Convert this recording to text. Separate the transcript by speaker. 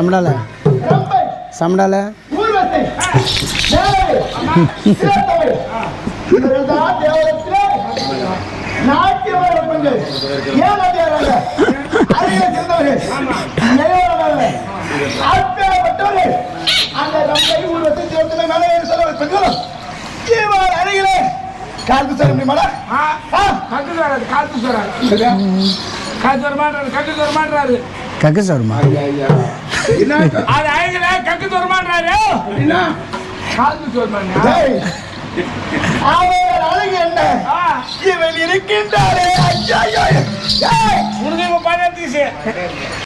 Speaker 1: சமடால சமடால
Speaker 2: காத்து சொல்ல முடியுமாடா?
Speaker 3: காத்து வரமாட்டாரு
Speaker 1: கக்கு சாருமா
Speaker 3: அது ஐயங்கள கக்கு வரமாட்டாரு காத்து சொல்றாங்க
Speaker 2: அழகு என்ன இவன் இருக்கின்றாரே.
Speaker 3: உனக்கு இப்ப 15